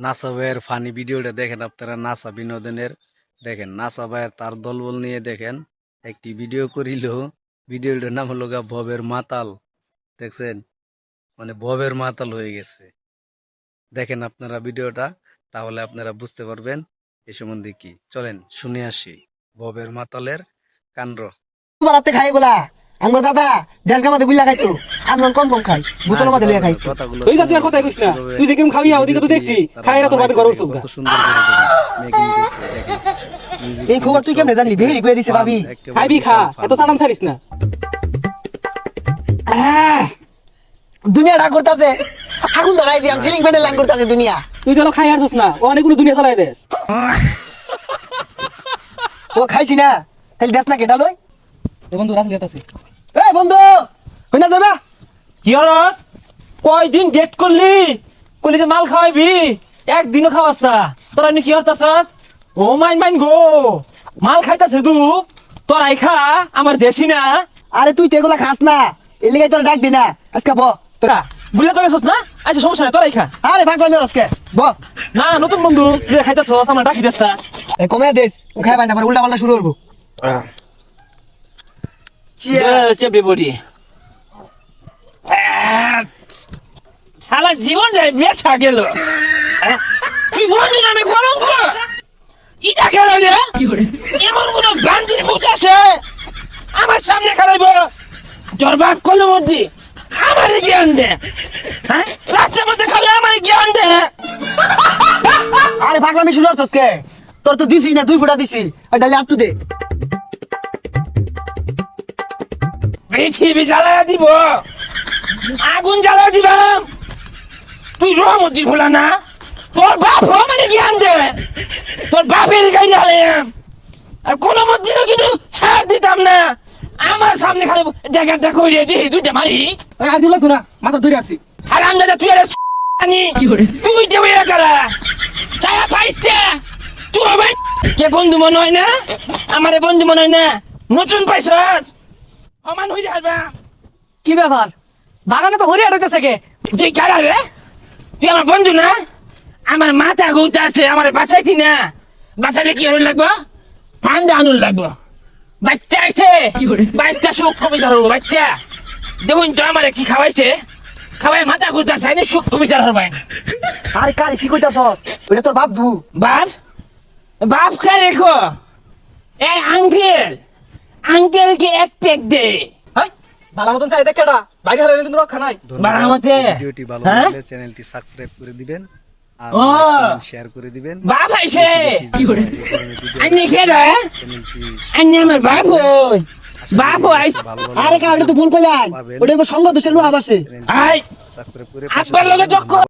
NASA ভাইয়ের funny ভিডিওটা দেখেন আপনারা। নাসা বিনোদনের দেখেন, নাসা ভাইয়ের তার দলবল নিয়ে দেখেন একটি ভিডিও করিল। ভিডিওটার নাম হলো ভবের মাতাল। দেখছেন, মানে ভবের মাতাল হয়ে গেছে। দেখেন আপনারা ভিডিওটা, তাহলে আপনারা বুঝতে পারবেন এ সম্বন্ধে কি। চলেন শুনে আসি ভবের মাতালের কাণ্ড। বাড়াতে খাই গোলা আমার দাদা দেশ গামাতে গুলা খাইতো আমি কম কম খাই বোতল মাঝে লিয়া খাইতো। তুই যা তুই আর কথাই কইস না, তুই যে কেমন খাবি ওদিকে তো দেখছি খাইরা তোর বাপের ঘর উঠছস গা। কত সুন্দর করে মেকিং করছে দেখেন। এই খবর তুই কেমনে জানলি? বেহেরি কইয়া দিছে ভাবি। খাইবি খা, এত সাড়াম ছাড়িস না। দুনিয়া রাগ করতেছে, আগুন ধরাই দিয়াম সিলিং ফ্যানের লাইন করতেছে দুনিয়া। তুই তো খাই আরছস না, ও অনেকগুলো দুনিয়া চালাই দেস। ও খাইছি না তাহলে দেশ না কেটা লই। এ বন্ধু রাস গেতাছি। এই বন্ধু কইনা যাবা? কি হরস? কয়দিন ডেট করলি? কইলি যে মাল খাওয়াইবি, একদিনও খাওয়াস না। তোরা নি কি হরতাছস? ও মাইন গো, মাল খাইতাছে দু, তোরাই খা, আমার দেশি না। আরে তুই তো এগুলা খাস না, এর লিগাই তোরা ডাক দি না। আজকে ব তোরা বুঝলে তো গেছস না? আচ্ছা সমস্যা নাই, তোরাই খা। আরে ভাগলামি আজকে ব না নতুন বন্ধু তুই খাইতাছস, আমার ডাকি দেস তা। এ কমে দেশ ও খাই পাই না, আবার উল্টা পাল্টা শুরু করবো। চেপে পড়ি। সারা জীবন বেচা গেল। কি গরমি নামে গরম গো, ইটা গেল রে। এমন কোন বান্দির মুখ আছে আমার সামনে খারাইব? তোর বাপ কলম মধ্যে আমার জ্ঞান দে, হ্যাঁ রাস্তার মধ্যে খালি আমার জ্ঞান দে। আরে ভাগলামি শুরু করছস কে? তোর তো দিছি না, 2 ফুটা দিছি, আর ডালে আটটু দে। পৃথিবী জ্বালায়া দিব, আগুন জ্বালা দিবাম। তুই রহমতি ভোলা না, তোর বাপ মানে জ্ঞান দে, তোর বাপের গাইলে হালাম। আর কোন মধ্যেও কিন্তু ছাড় দিতাম না। আমার সামনে খালি ডেকারটা কইরে দিই দুইটা মারি। আর দিল তো না, মাথা ধরে আসি। হারাম দাদা তুই আর আনি তুই যে ওই করা চায়া খাইছে তুই ভাই কে বন্ধু মনে হয় না? আমারে বন্ধু মনে হয় না? নতুন পাইছস অমান হইরে হারবা। কি ব্যাপার, বাগানে তো হরিয়া রইতেছে কে? তুই কারা রে? তুই আমার বন্ধু না? আমার মাথা গৌটা আছে, আমার বাঁচাইতি না। বাঁচাইলে কি হল লাগবো? ঠান্ডা আনুন লাগবো। বাচ্চা আইছে, বাচ্চা সূক্ষ্ম বিচার হবো। বাচ্চা দেখুন তো আমার কি খাওয়াইছে, খাওয়াই মাথা গৌটা চাইনি সূক্ষ্ম বিচার হবেন। আরে কারে কি কইতাছস? ওটা তোর বাপ দু। বাপ বাপ খা রেখো। এই আঙ্কেল, আঙ্কেলকে এক পেক দে। হাই বালা মতন চাই দেখ কেডা, বাইরে হারালে কিন্তু রক্ষা নাই। বারামতে ভিডিওটি ভালো হ্যাঁ? লাগলে চ্যানেলটি সাবস্ক্রাইব করে দিবেন আর ও শেয়ার করে দিবেন। বাপ আইছে কি করে আন্নি খেলা চ্যানেলটি আন্নি আমার বাপ হই। বাপ আইছে। ভালো আরে কারে তো ভুল কইলাই, ওটা সঙ্গ দোষের লোহা বাসে। আই সাবস্ক্রাইব করে আব্বার লগে চক্কর